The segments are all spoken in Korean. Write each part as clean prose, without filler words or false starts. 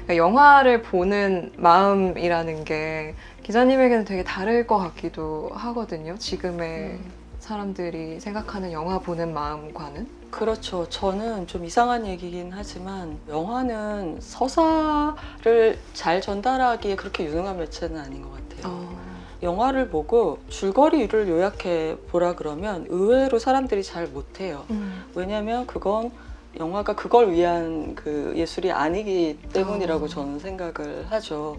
그러니까 영화를 보는 마음이라는 게 기자님에게는 되게 다를 것 같기도 하거든요. 지금의 사람들이 생각하는 영화 보는 마음과는. 그렇죠. 저는 좀 이상한 얘기긴 하지만 영화는 서사를 잘 전달하기에 그렇게 유능한 매체는 아닌 것 같아요. 영화를 보고 줄거리를 요약해 보라 그러면 의외로 사람들이 잘 못해요. 왜냐하면 그건 영화가 그걸 위한 그 예술이 아니기 때문이라고 저는 생각을 하죠.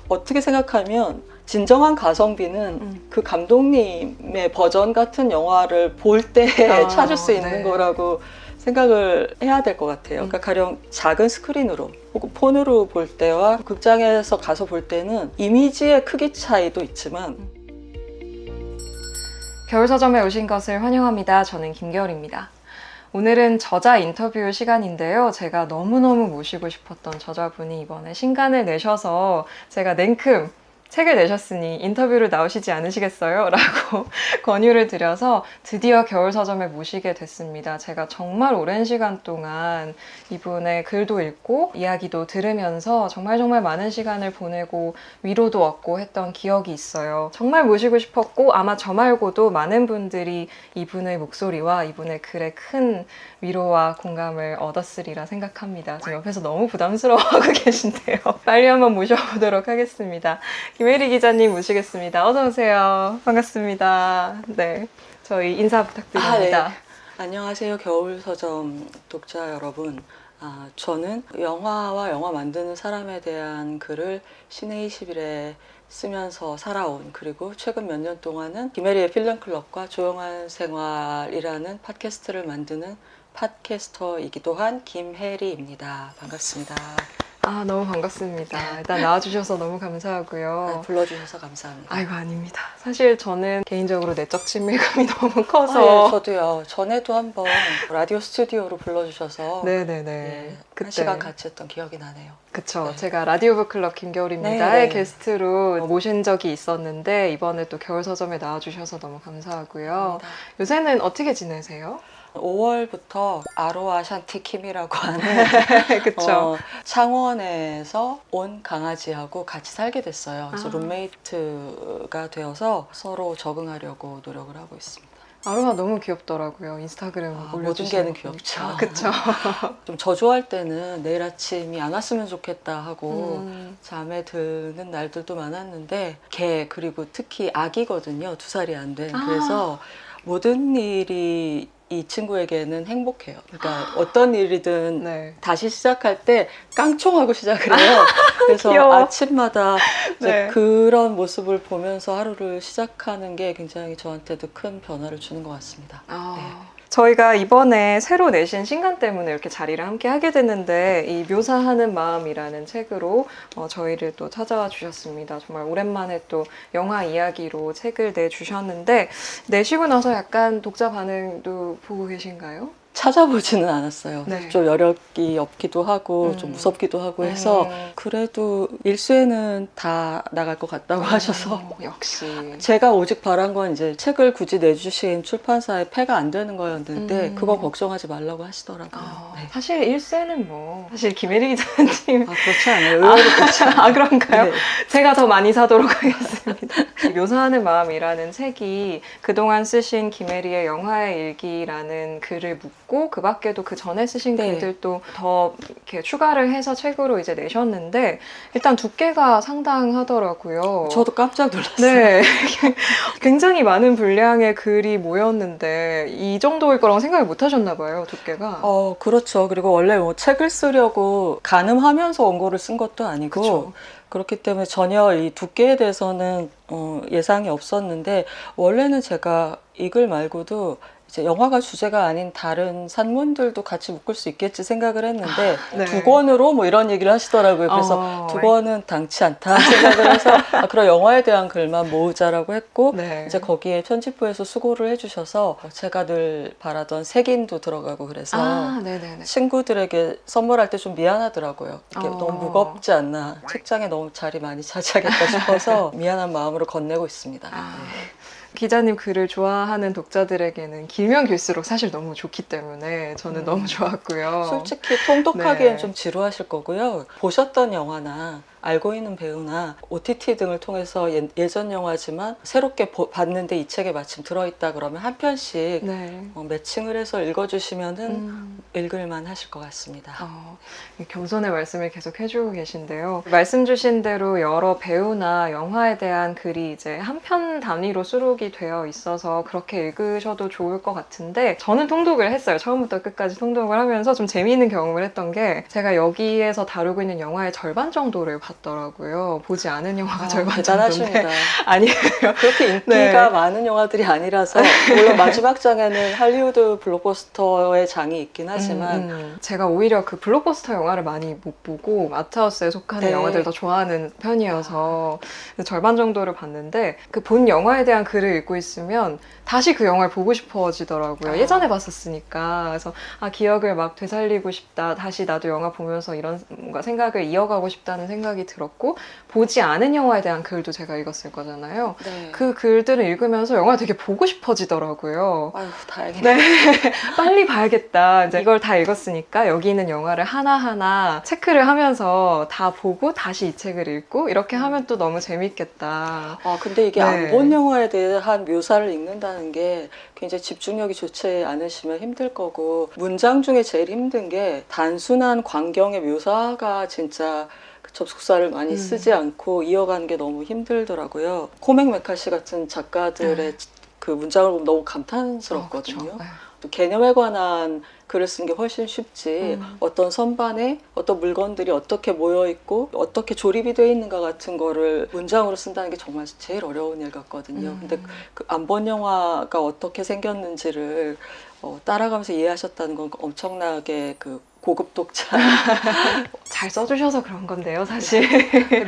어떻게 생각하면 진정한 가성비는 그 감독님의 버전 같은 영화를 볼 때 찾을 수 있는 거라고 생각을 해야 될 것 같아요. 그러니까 가령 작은 스크린으로 혹은 폰으로 볼 때와 극장에서 가서 볼 때는 이미지의 크기 차이도 있지만 겨울서점에 오신 것을 환영합니다. 저는 김겨울입니다. 오늘은 저자 인터뷰 시간인데요. 제가 너무너무 모시고 싶었던 저자분이 이번에 신간을 내셔서 제가 냉큼 책을 내셨으니 인터뷰를 나오시지 않으시겠어요? 라고 권유를 드려서 드디어 겨울서점에 모시게 됐습니다. 제가 정말 오랜 시간 동안 이분의 글도 읽고 이야기도 들으면서 정말 많은 시간을 보내고 위로도 얻고 했던 기억이 있어요. 정말 모시고 싶었고 아마 저 말고도 많은 분들이 이분의 목소리와 이분의 글에 큰 위로와 공감을 얻었으리라 생각합니다. 지금 옆에서 너무 부담스러워하고 계신데요. 빨리 한번 모셔보도록 하겠습니다. 김혜리 기자님 모시겠습니다. 어서 오세요. 반갑습니다. 네, 저희 인사 부탁드립니다. 네. 안녕하세요. 겨울서점 독자 여러분. 저는 영화와 영화 만드는 사람에 대한 글을 신의 21에 쓰면서 살아온, 그리고 최근 몇 년 동안은 김혜리의 필름클럽과 조용한 생활이라는 팟캐스트를 만드는 팟캐스터이기도 한 김혜리입니다. 반갑습니다. 너무 반갑습니다. 일단 나와주셔서 너무 감사하고요. 불러주셔서 감사합니다. 아이고, 아닙니다. 사실 저는 개인적으로 내적 친밀감이 너무 커서. 예, 저도요. 전에도 한번 라디오 스튜디오로 불러주셔서 네네네. 한 시간 같이 했던 기억이 나네요. 그쵸. 네. 제가 라디오 북클럽 김겨울입니다의 게스트로 모신 적이 있었는데 이번에 또 겨울서점에 나와주셔서 너무 감사하고요. 감사합니다. 요새는 어떻게 지내세요? 5월부터 아로아 샨티킴이라고 하는 그쵸. 창원에서 온 강아지하고 같이 살게 됐어요. 그래서 룸메이트가 되어서 서로 적응하려고 노력을 하고 있습니다. 아로하 너무 귀엽더라고요. 인스타그램 모든 올려주시는 개는 거 귀엽죠. 보니까. 그쵸. 좀 저조할 때는 내일 아침이 안 왔으면 좋겠다 하고 잠에 드는 날들도 많았는데 개, 그리고 특히 아기거든요. 2살이 안 된. 그래서 모든 일이 이 친구에게는 행복해요. 그러니까 어떤 일이든 다시 시작할 때 깡총하고 시작을 해요. 그래서 귀여워. 아침마다 이제 그런 모습을 보면서 하루를 시작하는 게 굉장히 저한테도 큰 변화를 주는 것 같습니다. 저희가 이번에 새로 내신 신간 때문에 이렇게 자리를 함께 하게 됐는데 이 묘사하는 마음이라는 책으로 저희를 또 찾아와 주셨습니다. 정말 오랜만에 또 영화 이야기로 책을 내주셨는데 내시고 나서 약간 독자 반응도 보고 계신가요? 찾아보지는 않았어요. 네. 좀 여력이 없기도 하고 좀 무섭기도 하고 해서 그래도 일수에는 다 나갈 것 같다고 하셔서 역시 제가 오직 바란 건 이제 책을 굳이 내주신 출판사에 폐가 안 되는 거였는데 그거 걱정하지 말라고 하시더라고요. 네. 사실 1세는 뭐 사실 김혜리 기자님 그렇지 않아요. 의외로 그렇지 않아요. 그런가요? 네. 제가 더 많이 사도록 하겠습니다. 묘사하는 마음이라는 책이 그동안 쓰신 김혜리의 영화의 일기라는 글을 묻고 그 밖에도 그 전에 쓰신 글들도 더 이렇게 추가를 해서 책으로 이제 내셨는데 일단 두께가 상당하더라고요. 저도 깜짝 놀랐어요. 네. 굉장히 많은 분량의 글이 모였는데 이 정도일 거라고 생각을 못 하셨나 봐요, 두께가. 그렇죠. 그리고 원래 뭐 책을 쓰려고 가늠하면서 원고를 쓴 것도 아니고 그쵸. 그렇기 때문에 전혀 이 두께에 대해서는 예상이 없었는데 원래는 제가 이 글 말고도 이제 영화가 주제가 아닌 다른 산문들도 같이 묶을 수 있겠지 생각을 했는데 두 권으로 뭐 이런 얘기를 하시더라고요. 그래서 두 권은 당치 않다 생각을 해서 그럼 영화에 대한 글만 모으자라고 했고 이제 거기에 편집부에서 수고를 해주셔서 제가 늘 바라던 색인도 들어가고 그래서 친구들에게 선물할 때 좀 미안하더라고요. 이게 너무 무겁지 않나, 책장에 너무 자리 많이 차지하겠다 싶어서 미안한 마음으로 건네고 있습니다. 기자님 글을 좋아하는 독자들에게는 길면 길수록 사실 너무 좋기 때문에 저는 너무 좋았고요. 솔직히 통독하기엔 네. 좀 지루하실 거고요. 보셨던 영화나 알고 있는 배우나 OTT 등을 통해서 예전 영화지만 새롭게 봤는데 이 책에 마침 들어있다 그러면 한 편씩 네. 매칭을 해서 읽어주시면은 읽을만 하실 것 같습니다. 겸손의 말씀을 계속 해주고 계신데요. 말씀 주신 대로 여러 배우나 영화에 대한 글이 이제 한 편 단위로 수록이 되어 있어서 그렇게 읽으셔도 좋을 것 같은데 저는 통독을 했어요. 처음부터 끝까지 통독을 하면서 좀 재미있는 경험을 했던 게 제가 여기에서 다루고 있는 영화의 절반 정도를 봤더라고요. 보지 않은 영화가 절반 대단하십니다. 정도인데 아니에요. 그렇게 인기가 네. 많은 영화들이 아니라서 물론 마지막 장에는 할리우드 블록버스터의 장이 있긴 하지만 제가 오히려 그 블록버스터 영화를 많이 못 보고 아트하우스에 속하는 네. 영화들 더 좋아하는 편이어서 절반 정도를 봤는데 그 본 영화에 대한 글을 읽고 있으면 다시 그 영화를 보고 싶어지더라고요. 예전에 봤었으니까. 그래서 기억을 막 되살리고 싶다. 다시 나도 영화 보면서 이런 뭔가 생각을 이어가고 싶다는 생각이 들었고 보지 않은 영화에 대한 글도 제가 읽었을 거잖아요. 네. 그 글들을 읽으면서 영화 되게 보고 싶어지더라고요. 아유, 다행이네. 네. 빨리 봐야겠다. 이제 이걸 다 읽었으니까 여기 있는 영화를 하나하나 체크를 하면서 다 보고 다시 이 책을 읽고 이렇게 하면 또 너무 재밌겠다. 근데 이게 네. 안 본 영화에 대한 묘사를 읽는다는 게 굉장히 집중력이 좋지 않으시면 힘들 거고 문장 중에 제일 힘든 게 단순한 광경의 묘사가 진짜 접속사를 많이 쓰지 않고 이어가는 게 너무 힘들더라고요. 코맥 메카시 같은 작가들의 그 문장을 보면 너무 감탄스럽거든요. 그렇죠. 네. 또 개념에 관한 글을 쓰는 게 훨씬 쉽지 어떤 선반에 어떤 물건들이 어떻게 모여있고 어떻게 조립이 되어 있는가 같은 거를 문장으로 쓴다는 게 정말 제일 어려운 일 같거든요. 근데 그 안 본 영화가 어떻게 생겼는지를 따라가면서 이해하셨다는 건 엄청나게 그 고급 독자. 잘 써주셔서 그런 건데요, 사실.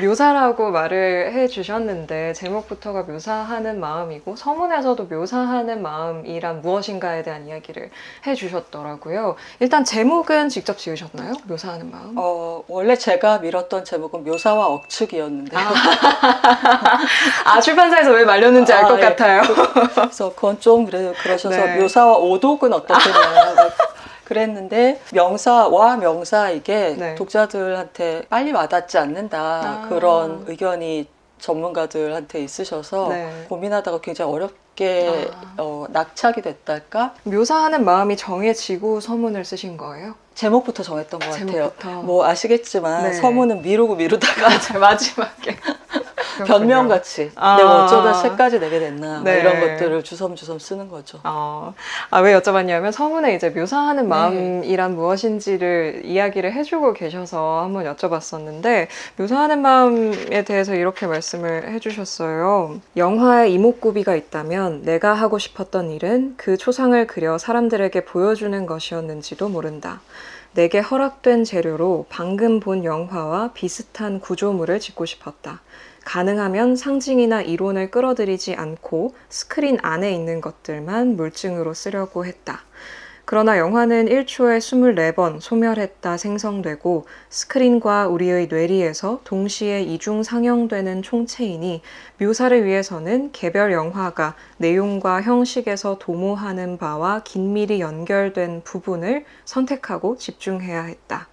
묘사라고 말을 해주셨는데 제목부터가 묘사하는 마음이고 서문에서도 묘사하는 마음이란 무엇인가에 대한 이야기를 해주셨더라고요. 일단 제목은 직접 지으셨나요? 묘사하는 마음? 원래 제가 밀었던 제목은 묘사와 억측이었는데요. 출판사에서 왜 말렸는지 알 것 예. 같아요. 그래서 그건 좀 그러셔서 네. 묘사와 오독은 어떻겠냐 그랬는데 명사와 명사 이게 네. 독자들한테 빨리 와닿지 않는다 그런 의견이 전문가들한테 있으셔서 네. 고민하다가 굉장히 어렵게 낙착이 됐달까? 묘사하는 마음이 정해지고 서문을 쓰신 거예요? 제목부터 정했던 것 같아요. 제목부터. 뭐 아시겠지만 네. 서문은 미루다가 마지막에. 변명같이 아. 내가 어쩌다 책까지 내게 됐나 네. 이런 것들을 주섬주섬 쓰는 거죠. 왜 여쭤봤냐면 서문에 이제 묘사하는 네. 마음이란 무엇인지를 이야기를 해주고 계셔서 한번 여쭤봤었는데 묘사하는 마음에 대해서 이렇게 말씀을 해주셨어요. 영화에 이목구비가 있다면 내가 하고 싶었던 일은 그 초상을 그려 사람들에게 보여주는 것이었는지도 모른다. 내게 허락된 재료로 방금 본 영화와 비슷한 구조물을 짓고 싶었다. 가능하면 상징이나 이론을 끌어들이지 않고 스크린 안에 있는 것들만 물증으로 쓰려고 했다. 그러나 영화는 1초에 24번 소멸했다 생성되고 스크린과 우리의 뇌리에서 동시에 이중 상영되는 총체이니 묘사를 위해서는 개별 영화가 내용과 형식에서 도모하는 바와 긴밀히 연결된 부분을 선택하고 집중해야 했다.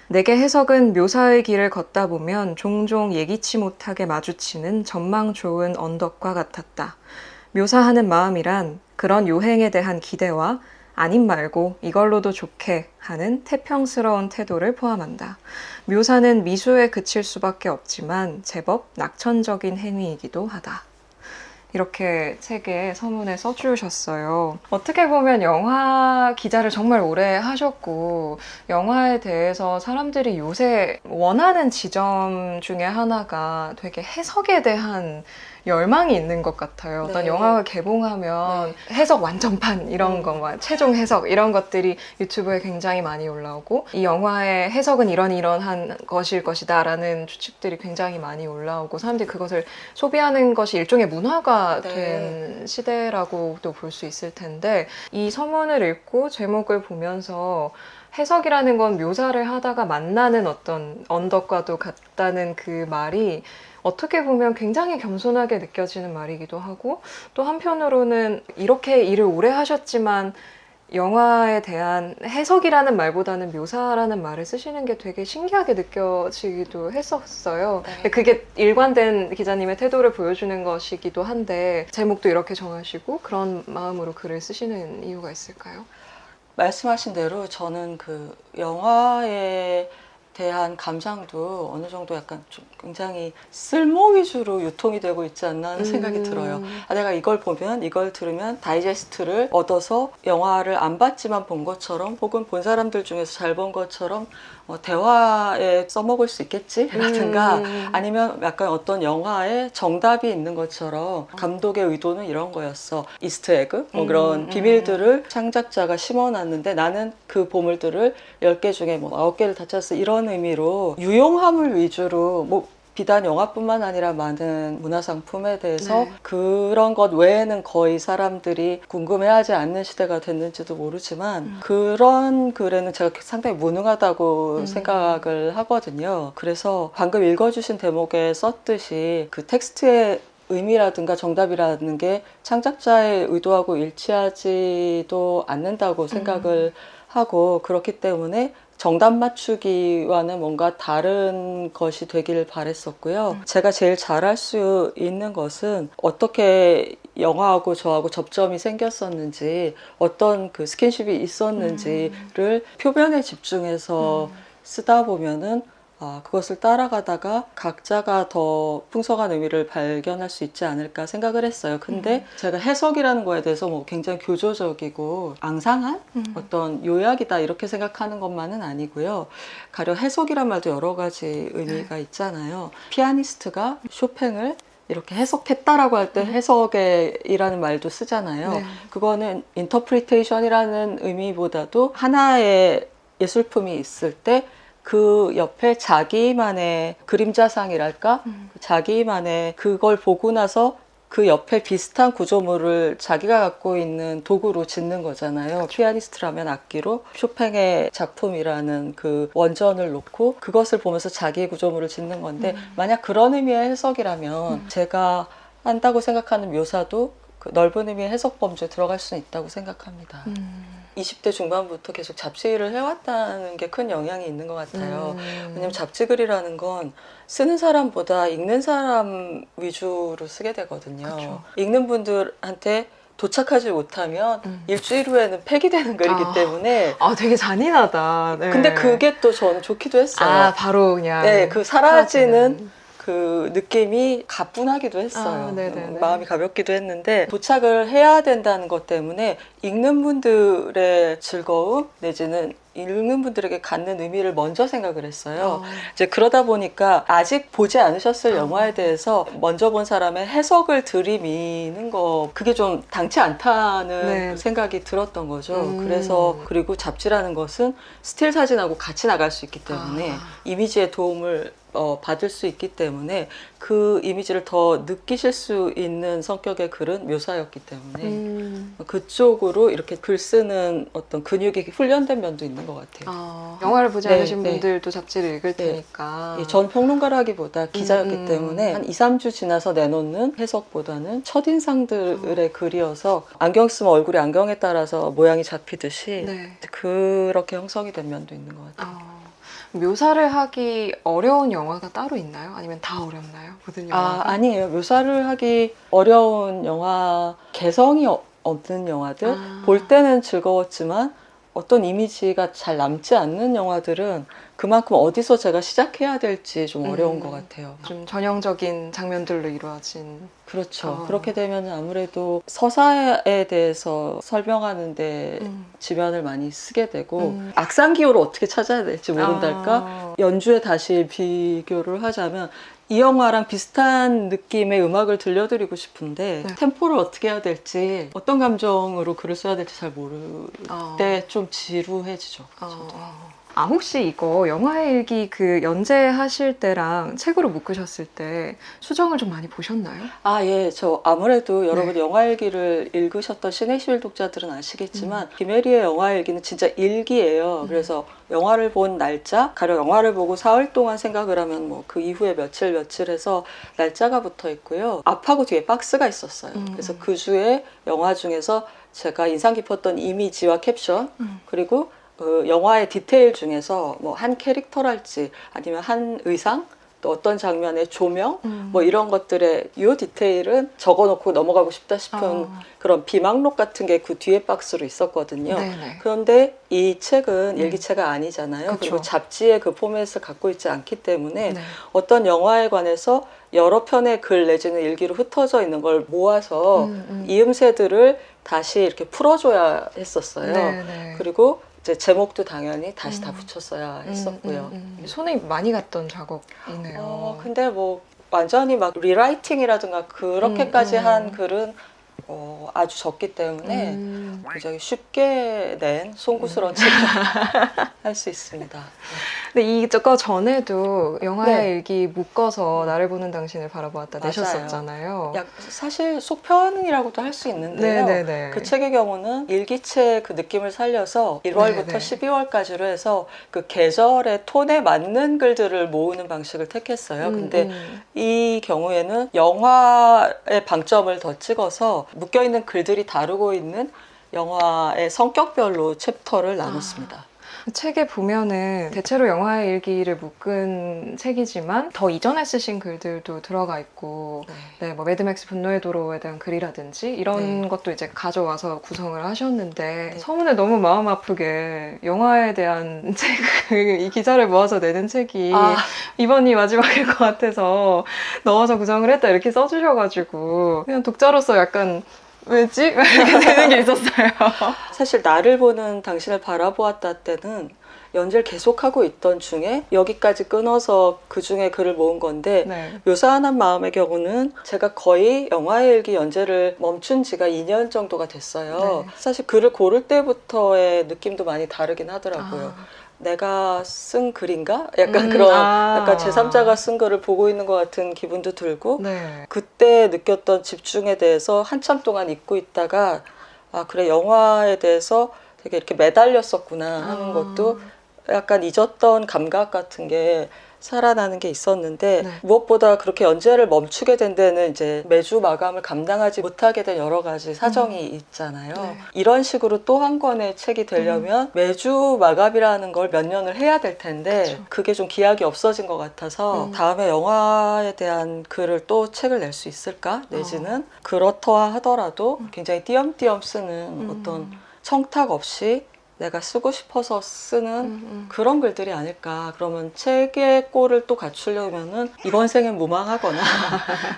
내게 해석은 묘사의 길을 걷다 보면 종종 예기치 못하게 마주치는 전망 좋은 언덕과 같았다. 묘사하는 마음이란 그런 요행에 대한 기대와 아님 말고 이걸로도 좋게 하는 태평스러운 태도를 포함한다. 묘사는 미수에 그칠 수밖에 없지만 제법 낙천적인 행위이기도 하다. 이렇게 책에 서문에 써주셨어요. 어떻게 보면 영화 기자를 정말 오래 하셨고 영화에 대해서 사람들이 요새 원하는 지점 중에 하나가 되게 해석에 대한 열망이 있는 것 같아요. 어떤 네. 영화가 개봉하면 해석 완전판 이런 거, 막 최종 해석 이런 것들이 유튜브에 굉장히 많이 올라오고 이 영화의 해석은 이런한 것일 것이다 라는 추측들이 굉장히 많이 올라오고 사람들이 그것을 소비하는 것이 일종의 문화가 된 시대라고도 볼 수 있을 텐데 이 서문을 읽고 제목을 보면서 해석이라는 건 묘사를 하다가 만나는 어떤 언덕과도 같다는 그 말이 어떻게 보면 굉장히 겸손하게 느껴지는 말이기도 하고, 또 한편으로는 이렇게 일을 오래 하셨지만 영화에 대한 해석이라는 말보다는 묘사라는 말을 쓰시는 게 되게 신기하게 느껴지기도 했었어요. 네. 그게 일관된 기자님의 태도를 보여주는 것이기도 한데, 제목도 이렇게 정하시고 그런 마음으로 글을 쓰시는 이유가 있을까요? 말씀하신 대로 저는 그 영화에 대한 감상도 어느 정도 약간 좀 굉장히 쓸모 위주로 유통이 되고 있지 않나 하는 생각이 들어요. 아, 내가 이걸 보면, 이걸 들으면 다이제스트를 얻어서 영화를 안 봤지만 본 것처럼, 혹은 본 사람들 중에서 잘 본 것처럼 대화에 써먹을 수 있겠지? 라든가 아니면 약간 어떤 영화에 정답이 있는 것처럼 감독의 의도는 이런 거였어. 이스트에그? 뭐 그런 비밀들을 창작자가 심어놨는데 나는 그 보물들을 10개 중에 뭐 9개를 다 찾았어. 이런 의미로 유용함을 위주로 뭐 비단 영화뿐만 아니라 많은 문화상품에 대해서 네. 그런 것 외에는 거의 사람들이 궁금해하지 않는 시대가 됐는지도 모르지만 그런 글에는 제가 상당히 무능하다고 생각을 하거든요. 그래서 방금 읽어주신 대목에 썼듯이 그 텍스트의 의미라든가 정답이라는 게 창작자의 의도하고 일치하지도 않는다고 생각을 하고, 그렇기 때문에 정답 맞추기와는 뭔가 다른 것이 되기를 바랬었고요. 제가 제일 잘할 수 있는 것은 어떻게 영화하고 저하고 접점이 생겼었는지, 어떤 그 스킨십이 있었는지를 표면에 집중해서 쓰다 보면은 그것을 따라가다가 각자가 더 풍성한 의미를 발견할 수 있지 않을까 생각을 했어요. 근데 제가 해석이라는 거에 대해서 뭐 굉장히 교조적이고 앙상한 어떤 요약이다 이렇게 생각하는 것만은 아니고요. 가령 해석이란 말도 여러 가지 의미가 있잖아요. 피아니스트가 쇼팽을 이렇게 해석했다라고 할 때 해석이라는 말도 쓰잖아요. 네. 그거는 인터프리테이션이라는 의미보다도 하나의 예술품이 있을 때 그 옆에 자기만의 그림자상이랄까? 자기만의 그걸 보고 나서 그 옆에 비슷한 구조물을 자기가 갖고 있는 도구로 짓는 거잖아요. 피아니스트라면 악기로 쇼팽의 작품이라는 그 원전을 놓고 그것을 보면서 자기의 구조물을 짓는 건데, 만약 그런 의미의 해석이라면 제가 한다고 생각하는 묘사도 그 넓은 의미의 해석 범주에 들어갈 수는 있다고 생각합니다. 20대 중반부터 계속 잡지를 해왔다는 게 큰 영향이 있는 것 같아요. 왜냐면 잡지글이라는 건 쓰는 사람보다 읽는 사람 위주로 쓰게 되거든요. 그쵸. 읽는 분들한테 도착하지 못하면 일주일 후에는 폐기되는 글이기 때문에. 되게 잔인하다. 네. 근데 그게 또 저는 좋기도 했어요. 바로 그냥. 네, 그 사라지는 그 느낌이 가뿐하기도 했어요. 네네네. 마음이 가볍기도 했는데, 도착을 해야 된다는 것 때문에 읽는 분들의 즐거움 내지는 읽는 분들에게 갖는 의미를 먼저 생각을 했어요. 이제 그러다 보니까 아직 보지 않으셨을 영화에 대해서 먼저 본 사람의 해석을 들이미는 거, 그게 좀 당치 않다는 네. 생각이 들었던 거죠. 그래서, 그리고 잡지라는 것은 스틸 사진하고 같이 나갈 수 있기 때문에 이미지의 도움을 받을 수 있기 때문에 그 이미지를 더 느끼실 수 있는 성격의 글은 묘사였기 때문에 그쪽으로 이렇게 글 쓰는 어떤 근육이 훈련된 면도 있는 것 같아요. 영화를 보지 네, 않으신 네. 분들도 잡지를 읽을 네. 테니까. 예, 전 평론가라기보다 기자였기 때문에 한 2, 3주 지나서 내놓는 해석보다는 첫인상들의 글이어서 안경 쓰면 얼굴이 안경에 따라서 모양이 잡히듯이 네. 그렇게 형성이 된 면도 있는 것 같아요. 묘사를 하기 어려운 영화가 따로 있나요? 아니면 다 어렵나요? 모든 영화가? 아니에요. 묘사를 하기 어려운 영화, 개성이 없는 영화들, 볼 때는 즐거웠지만 어떤 이미지가 잘 남지 않는 영화들은 그만큼 어디서 제가 시작해야 될지 좀 어려운 것 같아요. 좀 전형적인 장면들로 이루어진. 그렇죠. 그렇게 되면 아무래도 서사에 대해서 설명하는데 지면을 많이 쓰게 되고, 악상 기호를 어떻게 찾아야 될지 모른달까? 연주에 다시 비교를 하자면 이 영화랑 비슷한 느낌의 음악을 들려드리고 싶은데 템포를 어떻게 해야 될지, 어떤 감정으로 글을 써야 될지 잘 모를 때 좀 지루해지죠. 아, 혹시 이거 영화일기 그 연재하실 때랑 책으로 묶으셨을 때 수정을 좀 많이 보셨나요? 아, 예. 저 아무래도 여러분 네. 영화일기를 읽으셨던 시네시빌 독자들은 아시겠지만 김혜리의 영화일기는 진짜 일기예요. 그래서 영화를 본 날짜, 가령 영화를 보고 사흘 동안 생각을 하면 뭐 그 이후에 며칠 해서 날짜가 붙어 있고요. 앞하고 뒤에 박스가 있었어요. 그래서 그 주에 영화 중에서 제가 인상 깊었던 이미지와 캡션 그리고 그 영화의 디테일 중에서 뭐 한 캐릭터랄지 아니면 한 의상 또 어떤 장면의 조명 뭐 이런 것들의 이 디테일은 적어놓고 넘어가고 싶다 싶은 그런 비망록 같은 게 그 뒤에 박스로 있었거든요. 네네. 그런데 이 책은 일기체가 아니잖아요. 그쵸. 그리고 잡지의 그 포맷을 갖고 있지 않기 때문에 네. 어떤 영화에 관해서 여러 편의 글 내지는 일기로 흩어져 있는 걸 모아서 이음새들을 다시 이렇게 풀어줘야 했었어요. 네네. 그리고 이제 제목도 당연히 다시 다 붙였어야 했었고요. 손이 많이 갔던 작업이네요. 근데 뭐 완전히 막 리라이팅이라든가 그렇게까지 한 글은 아주 적기 때문에 굉장히 쉽게 낸 송구스러운 책을 할 수 있습니다. 근데 이거 전에도 영화의 네. 일기 묶어서 나를 보는 당신을 바라보았다 맞아요. 내셨었잖아요. 사실 속편이라고도 할 수 있는데요. 네네네. 그 책의 경우는 일기체 그 느낌을 살려서 1월부터 네네. 12월까지로 해서 그 계절의 톤에 맞는 글들을 모으는 방식을 택했어요. 근데 이 경우에는 영화의 방점을 더 찍어서 묶여있는 글들이 다루고 있는 영화의 성격별로 챕터를 나눴습니다. 책에 보면은 대체로 영화의 일기를 묶은 책이지만 더 이전에 쓰신 글들도 들어가 있고 네, 뭐 매드맥스 분노의 도로에 대한 글이라든지 이런 것도 이제 가져와서 구성을 하셨는데 서문에 너무 마음 아프게 영화에 대한 책을 이 기사를 모아서 내는 책이 이번이 마지막일 것 같아서 넣어서 구성을 했다 이렇게 써주셔가지고 그냥 독자로서 약간 왜지? 이렇게 되는 게 있었어요. 사실 나를 보는 당신을 바라보았다 때는 연재를 계속하고 있던 중에 여기까지 끊어서 그 중에 글을 모은 건데 네. 묘사한 마음의 경우는 제가 거의 영화의 일기 연재를 멈춘 지가 2년 정도가 됐어요. 네. 사실 글을 고를 때부터의 느낌도 많이 다르긴 하더라고요. 내가 쓴 글인가? 약간 그런 약간 제3자가 쓴 글을 보고 있는 것 같은 기분도 들고 네. 그때 느꼈던 집중에 대해서 한참 동안 잊고 있다가 그래 영화에 대해서 되게 이렇게 매달렸었구나 하는 것도 약간 잊었던 감각 같은 게 살아나는 게 있었는데 무엇보다 그렇게 연재를 멈추게 된 데는 이제 매주 마감을 감당하지 못하게 된 여러 가지 사정이 있잖아요. 이런 식으로 또 한 권의 책이 되려면 매주 마감이라는 걸 몇 년을 해야 될 텐데 그게 좀 기약이 없어진 것 같아서 다음에 영화에 대한 글을 또 책을 낼 수 있을까? 내지는 그렇다 하더라도 굉장히 띄엄띄엄 쓰는 어떤 청탁 없이 내가 쓰고 싶어서 쓰는 그런 글들이 아닐까. 그러면 책의 꼴을 또 갖추려면은 이번 생엔 무망하거나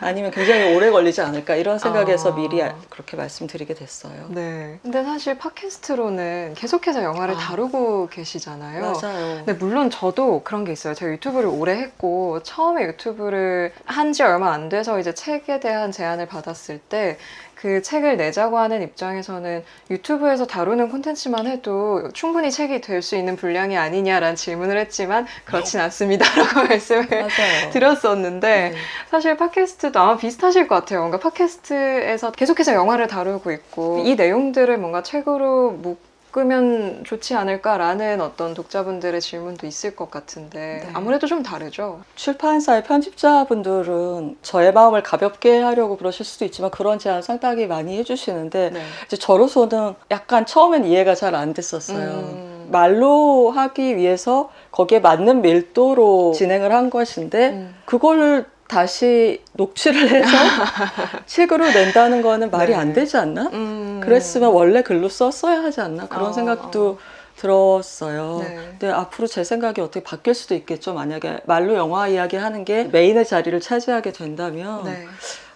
아니면 굉장히 오래 걸리지 않을까 이런 생각에서 미리 그렇게 말씀드리게 됐어요. 네. 근데 사실 팟캐스트로는 계속해서 영화를 다루고 계시잖아요. 맞아요. 근데 물론 저도 그런 게 있어요. 제가 유튜브를 오래 했고 처음에 유튜브를 한 지 얼마 안 돼서 이제 책에 대한 제안을 받았을 때 그 책을 내자고 하는 입장에서는 유튜브에서 다루는 콘텐츠만 해도 충분히 책이 될 수 있는 분량이 아니냐라는 질문을 했지만 그렇진 않습니다라고 말씀을 맞아요. 드렸었는데 사실 팟캐스트도 아마 비슷하실 것 같아요. 뭔가 팟캐스트에서 계속해서 영화를 다루고 있고 이 내용들을 뭔가 책으로 묶으면 좋지 않을까라는 어떤 독자분들의 질문도 있을 것 같은데 아무래도 좀 다르죠. 출판사의 편집자분들은 저의 마음을 가볍게 하려고 그러실 수도 있지만 그런 제안 상당히 많이 해주시는데 이제 저로서는 약간 처음엔 이해가 잘 안 됐었어요. 말로 하기 위해서 거기에 맞는 밀도로 진행을 한 것인데 그걸 다시 녹취를 해서 책으로 낸다는 거는 말이 안 되지 않나? 그랬으면 원래 글로 썼어야 하지 않나? 그런 생각도 들었어요. 근데 앞으로 제 생각이 어떻게 바뀔 수도 있겠죠. 만약에 말로 영화 이야기 하는 게 메인의 자리를 차지하게 된다면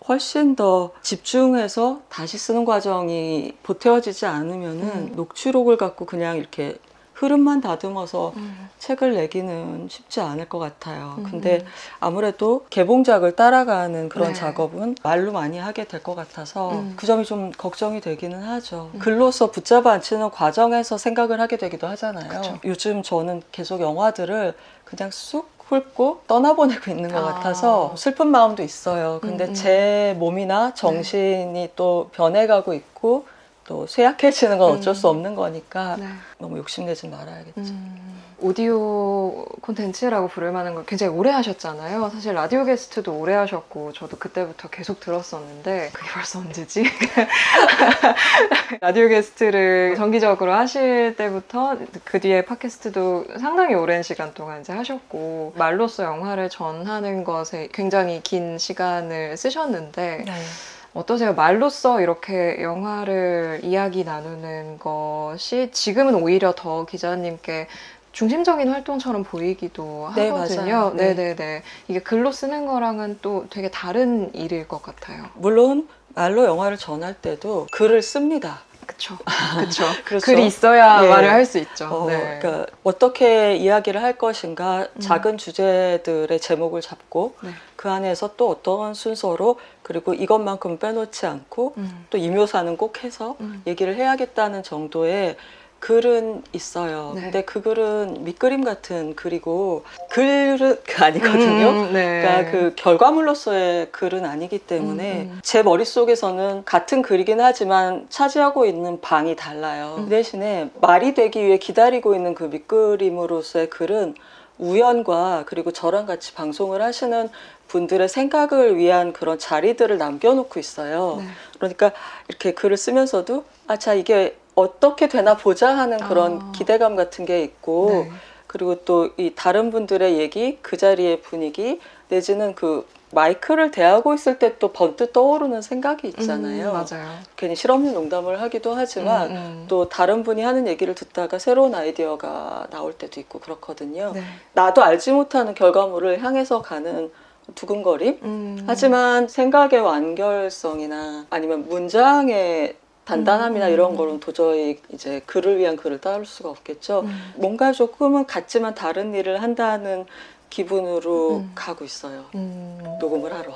훨씬 더 집중해서 다시 쓰는 과정이 보태어지지 않으면은 녹취록을 갖고 그냥 이렇게 흐름만 다듬어서 책을 내기는 쉽지 않을 것 같아요. 근데 아무래도 개봉작을 따라가는 그런 네. 작업은 말로 많이 하게 될 것 같아서 그 점이 좀 걱정이 되기는 하죠. 음. 글로서 붙잡아 앉히는 과정에서 생각을 하게 되기도 하잖아요. 그쵸. 요즘 저는 계속 영화들을 그냥 쑥 훑고 떠나보내고 있는 것 아. 같아서 슬픈 마음도 있어요. 근데 제 몸이나 정신이 또 변해가고 있고 또 쇠약해지는 건 어쩔 수 없는 거니까 네. 너무 욕심내지 말아야겠죠. 오디오 콘텐츠라고 부를 만한 걸 굉장히 오래 하셨잖아요. 사실 라디오 게스트도 오래 하셨고 저도 그때부터 계속 들었었는데 그게 벌써 언제지? 라디오 게스트를 정기적으로 하실 때부터 그 뒤에 팟캐스트도 상당히 오랜 시간 동안 이제 하셨고 말로써 영화를 전하는 것에 굉장히 긴 시간을 쓰셨는데 네. 어떠세요? 말로써 이렇게 영화를 이야기 나누는 것이 지금은 오히려 더 기자님께 중심적인 활동처럼 보이기도 네, 하거든요. 맞아요. 네. 네네네. 이게 글로 쓰는 거랑은 또 되게 다른 일일 것 같아요. 물론 말로 영화를 전할 때도 글을 씁니다. 그쵸. 그쵸. 그렇죠. 글이 있어야 예. 말을 할 수 있죠. 네. 그러니까 어떻게 이야기를 할 것인가 작은 주제들의 제목을 잡고 네. 그 안에서 또 어떤 순서로 그리고 이것만큼 빼놓지 않고 음. 또 이 묘사는 꼭 해서 음. 얘기를 해야겠다는 정도의 글은 있어요. 네. 근데 그 글은 밑그림 같은 글이고 글은 아니거든요. 네. 그러니까 그 결과물로서의 글은 아니기 때문에 제 머릿속에서는 같은 글이긴 하지만 차지하고 있는 방이 달라요. 그 대신에 말이 되기 위해 기다리고 있는 그 밑그림으로서의 글은 우연과 그리고 저랑 같이 방송을 하시는 분들의 생각을 위한 그런 자리들을 남겨놓고 있어요. 네. 그러니까 이렇게 글을 쓰면서도 자 이게 어떻게 되나 보자 하는 그런 기대감 같은 게 있고 네. 그리고 또 이 다른 분들의 얘기, 그 자리의 분위기 내지는 그 마이크를 대하고 있을 때 또 번뜩 떠오르는 생각이 있잖아요. 맞아요. 괜히 실없는 농담을 하기도 하지만 또 다른 분이 하는 얘기를 듣다가 새로운 아이디어가 나올 때도 있고 그렇거든요. 네. 나도 알지 못하는 결과물을 향해서 가는 두근거림? 하지만 생각의 완결성이나 아니면 문장의 단단함이나 이런 거는 도저히 이제 글을 위한 글을 따를 수가 없겠죠. 뭔가 조금은 같지만 다른 일을 한다는 기분으로 가고 있어요. 녹음을 하러.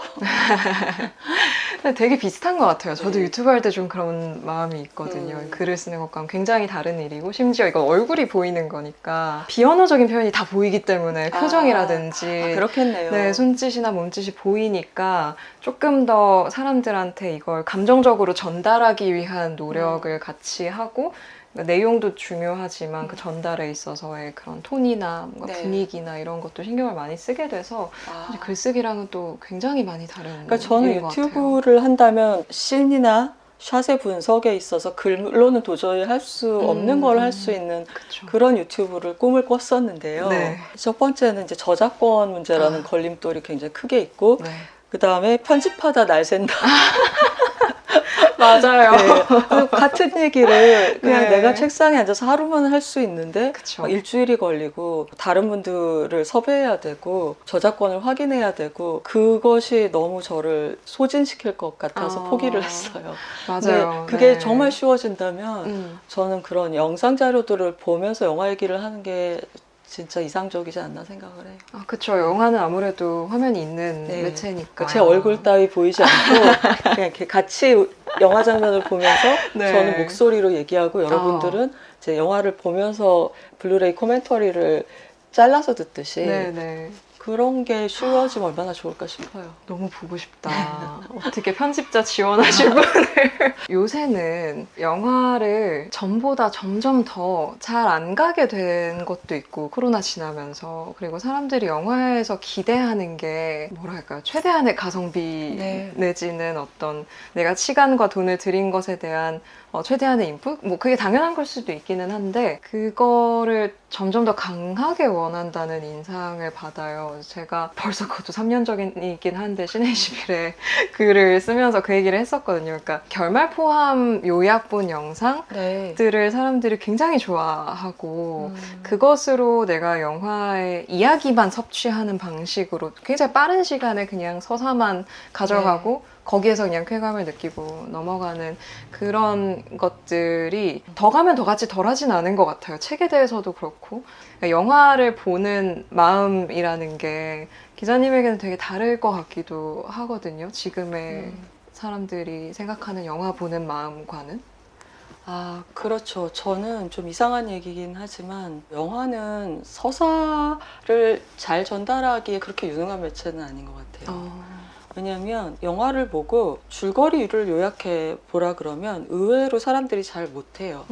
근데 되게 비슷한 것 같아요. 저도 네. 유튜브 할 때 좀 그런 마음이 있거든요. 글을 쓰는 것과는 굉장히 다른 일이고 심지어 이건 얼굴이 보이는 거니까 비언어적인 표현이 다 보이기 때문에 표정이라든지 그렇겠네요. 네, 손짓이나 몸짓이 보이니까 조금 더 사람들한테 이걸 감정적으로 전달하기 위한 노력을 같이 하고 그러니까 내용도 중요하지만 그 전달에 있어서의 그런 톤이나 뭔가 네. 분위기나 이런 것도 신경을 많이 쓰게 돼서 사실 글쓰기랑은 또 굉장히 많이 다른 그러니까 저는 일인 것 같아요. 유튜브를 한다면 씬이나 샷의 분석에 있어서 글로는 도저히 할 수 없는 걸 할 수 있는 그쵸. 그런 유튜브를 꿈을 꿨었는데요. 네. 첫 번째는 이제 저작권 문제라는 걸림돌이 굉장히 크게 있고 네. 그 다음에 편집하다 날 샌다. 맞아요. 네. 그리고 같은 얘기를 그냥 네. 내가 책상에 앉아서 하루만 할 수 있는데 그쵸. 막 일주일이 걸리고 다른 분들을 섭외해야 되고 저작권을 확인해야 되고 그것이 너무 저를 소진시킬 것 같아서 포기를 했어요. 맞아요. 근데 그게 네. 정말 쉬워진다면 저는 그런 영상 자료들을 보면서 영화 얘기를 하는 게 진짜 이상적이지 않나 생각을 해요. 아, 그쵸. 영화는 아무래도 화면이 있는 네. 매체니까. 제 얼굴 따위 보이지 않고 그냥 이렇게 같이 영화 장면을 보면서 네. 저는 목소리로 얘기하고 여러분들은 이제 영화를 보면서 블루레이 코멘터리를 잘라서 듣듯이 네네. 그런 게 쉬워지면 얼마나 좋을까 싶어요. 너무 보고 싶다. 어떻게 편집자 지원하실 분을. 요새는 영화를 전보다 점점 더 잘 안 가게 된 것도 있고, 코로나 지나면서. 그리고 사람들이 영화에서 기대하는 게, 뭐랄까요. 최대한의 가성비 네. 내지는 어떤 내가 시간과 돈을 들인 것에 대한 최대한의 인풋? 뭐 그게 당연한 걸 수도 있기는 한데 그거를 점점 더 강하게 원한다는 인상을 받아요. 제가 벌써 그것도 3년 전이긴 한데 시네21에 글을 쓰면서 그 얘기를 했었거든요. 그러니까 결말 포함 요약본 영상들을 네. 사람들이 굉장히 좋아하고 그것으로 내가 영화의 이야기만 섭취하는 방식으로 굉장히 빠른 시간에 그냥 서사만 가져가고 거기에서 그냥 쾌감을 느끼고 넘어가는 그런 것들이 더 가면 더 같이 덜하진 않은 것 같아요. 책에 대해서도 그렇고. 그러니까 영화를 보는 마음이라는 게 기자님에게는 되게 다를 것 같기도 하거든요. 지금의 사람들이 생각하는 영화 보는 마음과는. 아, 그렇죠. 저는 좀 이상한 얘기긴 하지만 영화는 서사를 잘 전달하기에 그렇게 유능한 매체는 아닌 것 같아요. 왜냐하면 영화를 보고 줄거리를 요약해 보라 그러면 의외로 사람들이 잘 못해요.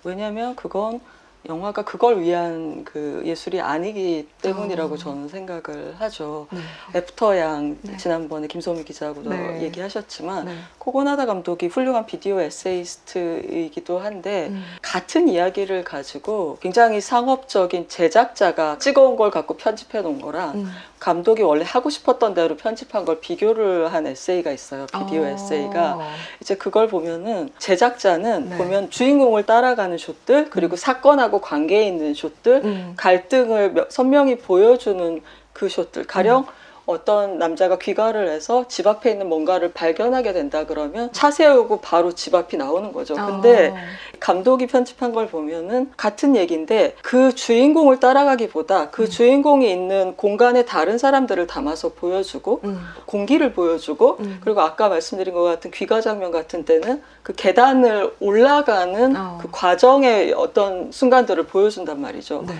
왜냐하면 그건 영화가 그걸 위한 그 예술이 아니기 때문이라고 저는 생각을 하죠. 네. 애프터 양 네. 지난번에 김소미 기자하고도 네. 얘기하셨지만 네. 코고나다 감독이 훌륭한 비디오 에세이스트이기도 한데 같은 이야기를 가지고 굉장히 상업적인 제작자가 찍어온 걸 갖고 편집해 놓은 거랑 감독이 원래 하고 싶었던 대로 편집한 걸 비교를 한 에세이가 있어요. 비디오 에세이가. 이제 그걸 보면은 제작자는 네. 보면 주인공을 따라가는 숏들 그리고 사건하고 관계 있는 숏들 갈등을 선명히 보여주는 그 숏들 가령 어떤 남자가 귀가를 해서 집 앞에 있는 뭔가를 발견하게 된다 그러면 차 세우고 바로 집 앞이 나오는 거죠. 근데 감독이 편집한 걸 보면은 같은 얘기인데 그 주인공을 따라가기보다 그 주인공이 있는 공간에 다른 사람들을 담아서 보여주고 공기를 보여주고 그리고 아까 말씀드린 것 같은 귀가 장면 같은 때는 그 계단을 올라가는 그 과정의 어떤 순간들을 보여준단 말이죠. 네.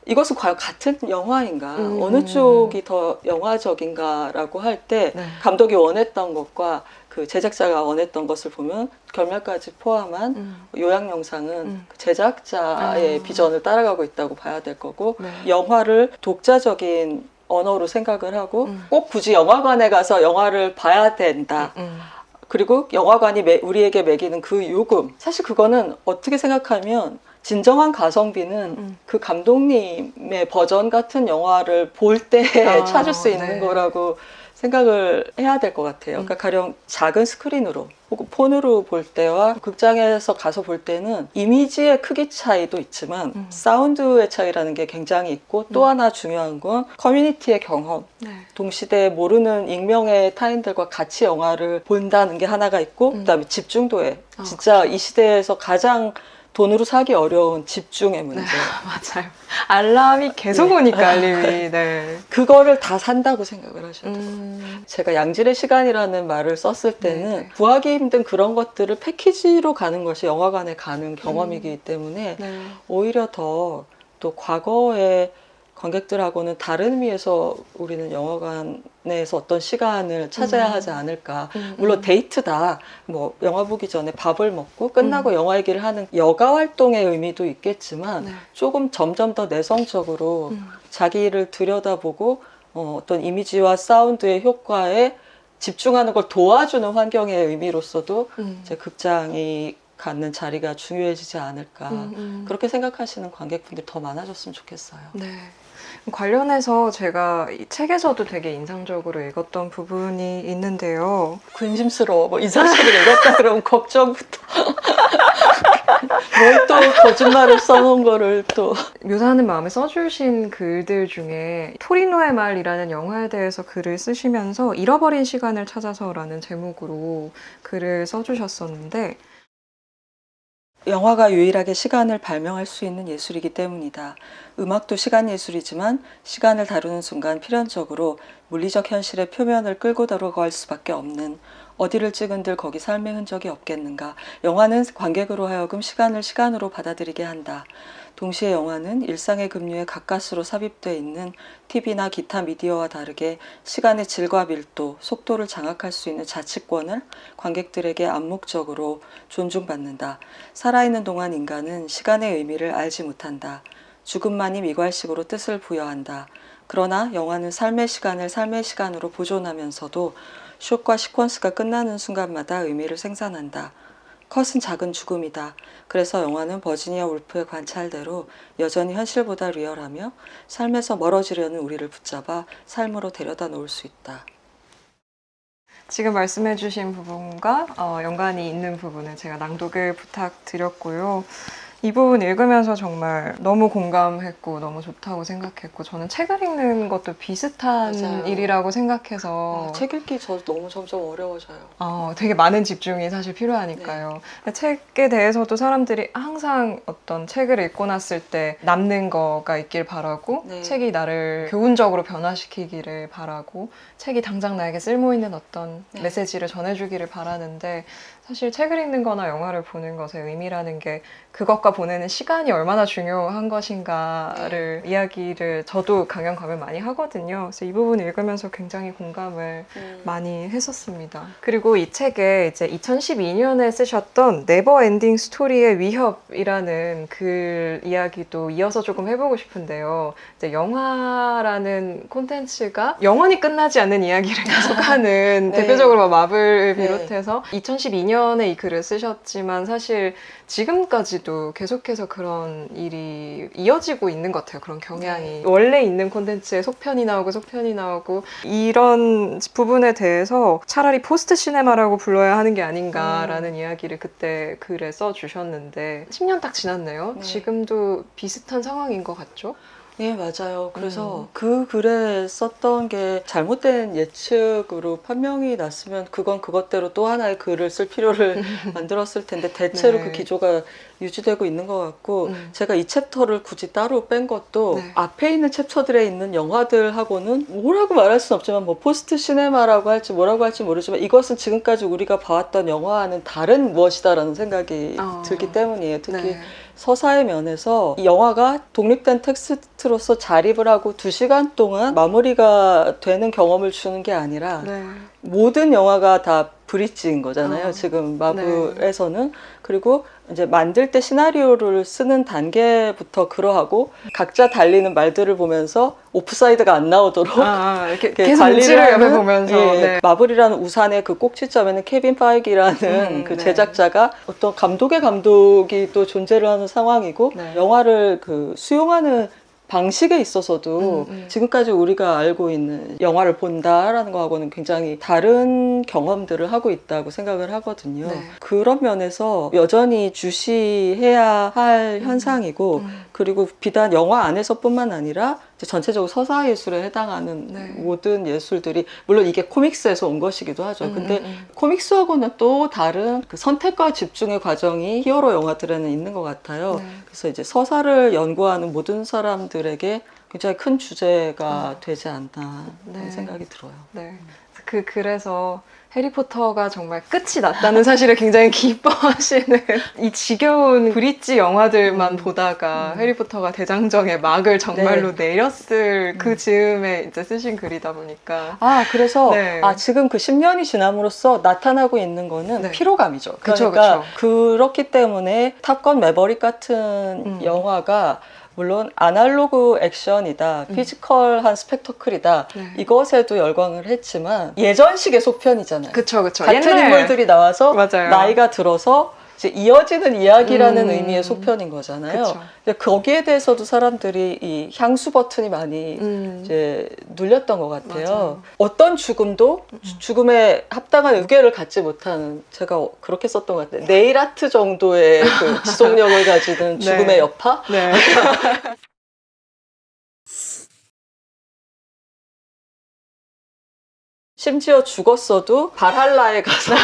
이것은 과연 같은 영화인가? 어느 쪽이 더 영화적인가라고 할 때 네. 감독이 원했던 것과 그 제작자가 원했던 것을 보면 결말까지 포함한 요약 영상은 그 제작자의 비전을 따라가고 있다고 봐야 될 거고 네. 영화를 독자적인 언어로 생각을 하고 꼭 굳이 영화관에 가서 영화를 봐야 된다. 그리고 영화관이 우리에게 매기는 그 요금 사실 그거는 어떻게 생각하면 진정한 가성비는 그 감독님의 버전 같은 영화를 볼 때 찾을 수 있는 네. 거라고 생각을 해야 될 것 같아요. 그러니까 가령 작은 스크린으로 혹은 폰으로 볼 때와 극장에서 가서 볼 때는 이미지의 크기 차이도 있지만 사운드의 차이라는 게 굉장히 있고 또 하나 중요한 건 커뮤니티의 경험 네. 동시대에 모르는 익명의 타인들과 같이 영화를 본다는 게 하나가 있고 그다음에 집중도에 진짜 이 시대에서 가장 돈으로 사기 어려운 집중의 문제. 네, 맞아요. 알람이 계속 오니까 알림이. 네. 그거를 다 산다고 생각을 하셔야 돼요. 제가 양질의 시간이라는 말을 썼을 때는 네. 구하기 힘든 그런 것들을 패키지로 가는 것이 영화관에 가는 경험이기 때문에 네. 오히려 더 또 과거의 관객들하고는 다른 의미에서 우리는 영화관에서 어떤 시간을 찾아야 하지 않을까. 물론 데이트다. 뭐 영화 보기 전에 밥을 먹고 끝나고 영화 얘기를 하는 여가 활동의 의미도 있겠지만 네. 조금 점점 더 내성적으로 자기를 들여다보고 어떤 이미지와 사운드의 효과에 집중하는 걸 도와주는 환경의 의미로서도 이제 극장이 갖는 자리가 중요해지지 않을까. 그렇게 생각하시는 관객분들이 더 많아졌으면 좋겠어요. 네. 관련해서 제가 이 책에서도 되게 인상적으로 읽었던 부분이 있는데요. 근심스러워. 뭐 이 사실을 읽었다 그러면 걱정부터. 뭘 또 거짓말을 써놓은 거를 또. 묘사하는 마음에 써주신 글들 중에 토리노의 말이라는 영화에 대해서 글을 쓰시면서 잃어버린 시간을 찾아서라는 제목으로 글을 써주셨었는데 영화가 유일하게 시간을 발명할 수 있는 예술이기 때문이다. 음악도 시간 예술이지만 시간을 다루는 순간 필연적으로 물리적 현실의 표면을 끌고 들어갈 수밖에 없는 어디를 찍은들 거기 삶의 흔적이 없겠는가. 영화는 관객으로 하여금 시간을 시간으로 받아들이게 한다. 동시에 영화는 일상의 급류에 가까스로 삽입되어 있는 TV나 기타 미디어와 다르게 시간의 질과 밀도, 속도를 장악할 수 있는 자치권을 관객들에게 암묵적으로 존중받는다. 살아있는 동안 인간은 시간의 의미를 알지 못한다. 죽음만이 미괄식으로 뜻을 부여한다. 그러나 영화는 삶의 시간을 삶의 시간으로 보존하면서도 숏과 시퀀스가 끝나는 순간마다 의미를 생산한다. 컷은 작은 죽음이다. 그래서 영화는 버지니아 울프의 관찰대로 여전히 현실보다 리얼하며 삶에서 멀어지려는 우리를 붙잡아 삶으로 데려다 놓을 수 있다. 지금 말씀해주신 부분과 연관이 있는 부분을 제가 낭독을 부탁드렸고요. 이 부분 읽으면서 정말 너무 공감했고 너무 좋다고 생각했고 저는 책을 읽는 것도 비슷한 맞아요. 일이라고 생각해서 책 읽기 저 너무 점점 어려워져요. 되게 많은 집중이 사실 필요하니까요. 책에 대해서도 사람들이 항상 어떤 책을 읽고 났을 때 남는 거가 있길 바라고 네. 책이 나를 교훈적으로 변화시키기를 바라고 책이 당장 나에게 쓸모있는 어떤 네. 메시지를 전해주기를 바라는데 사실 책을 읽는 거나 영화를 보는 것의 의미라는 게 그것과 보내는 시간이 얼마나 중요한 것인가를 이야기를 저도 강연 가면 많이 하거든요. 그래서 이 부분 읽으면서 굉장히 공감을 많이 했었습니다. 그리고 이 책에 이제 2012년에 쓰셨던 네버 엔딩 스토리의 위협이라는 글 이야기도 이어서 조금 해보고 싶은데요. 이제 영화라는 콘텐츠가 영원히 끝나지 않는 이야기를 계속하는 네. 대표적으로 마블을 네. 비롯해서 2012년에 이 글을 쓰셨지만 사실 지금까지도 계속해서 그런 일이 이어지고 있는 것 같아요. 그런 경향이. 원래 있는 콘텐츠에 속편이 나오고 이런 부분에 대해서 차라리 포스트 시네마라고 불러야 하는 게 아닌가라는 이야기를 그때 글에 써주셨는데 10년 딱 지났네요. 네. 지금도 비슷한 상황인 것 같죠? 네, 맞아요. 그래서 그 글에 썼던 게 잘못된 예측으로 판명이 났으면 그건 그것대로 또 하나의 글을 쓸 필요를 만들었을 텐데 대체로 네. 그 기조가 유지되고 있는 것 같고 제가 이 챕터를 굳이 따로 뺀 것도 네. 앞에 있는 챕터들에 있는 영화들하고는 뭐라고 말할 수는 없지만 뭐 포스트 시네마라고 할지 뭐라고 할지 모르지만 이것은 지금까지 우리가 봐왔던 영화와는 다른 무엇이다라는 생각이 들기 때문이에요. 특히 네. 서사의 면에서 이 영화가 독립된 텍스트로서 자립을 하고 2시간 동안 마무리가 되는 경험을 주는 게 아니라 네. 모든 영화가 다 브릿지인 거잖아요. 어. 지금 마블에서는. 그리고 이제 만들 때 시나리오를 쓰는 단계부터 그러하고 각자 달리는 말들을 보면서 오프사이드가 안 나오도록 이렇게 이렇게 계속 관리를 눈치를 옆에 하는, 보면서 네. 마블이라는 우산의 그 꼭지점에는 케빈 파이기라는 그 네. 제작자가 어떤 감독의 감독이 또 존재를 하는 상황이고 네. 영화를 그 수용하는 방식에 있어서도 음. 지금까지 우리가 알고 있는 영화를 본다라는 거하고는 굉장히 다른 경험들을 하고 있다고 생각을 하거든요. 네. 그런 면에서 여전히 주시해야 할 현상이고 그리고 비단 영화 안에서뿐만 아니라 이제 전체적으로 서사 예술에 해당하는 네. 모든 예술들이 물론 이게 코믹스에서 온 것이기도 하죠. 근데 코믹스하고는 또 다른 그 선택과 집중의 과정이 히어로 영화들에는 있는 것 같아요. 네. 그래서 이제 서사를 연구하는 모든 사람들에게 굉장히 큰 주제가 되지 않나 네. 하는 생각이 들어요. 네. 그 글에서 해리포터가 정말 끝이 났다는 사실을 굉장히 기뻐하시는 이 지겨운 브릿지 영화들만 보다가 해리포터가 대장정의 막을 정말로 내렸을 그 즈음에 이제 쓰신 글이다 보니까 그래서 네. 지금 그 10년이 지남으로써 나타나고 있는 거는 네. 피로감이죠. 그쵸, 그러니까 그쵸. 그렇기 때문에 탑건 매버릭 같은 영화가 물론 아날로그 액션이다, 피지컬한 스펙터클이다, 네. 이것에도 열광을 했지만 예전식의 속편이잖아요. 그쵸. 같은 옛날 인물들이 나와서 맞아요. 나이가 들어서 이제 이어지는 이야기라는 음. 의미의 속편인 거잖아요. 그쵸. 근데 거기에 대해서도 사람들이 이 향수 버튼이 많이 이제 눌렸던 것 같아요. 맞아요. 어떤 죽음도 죽음에 합당한 의뢰를 갖지 못하는, 제가 그렇게 썼던 것 같아요. 네일 아트 정도의 그 지속력을 가지는 죽음의 네. 여파? 네. 심지어 죽었어도 발할라에 가서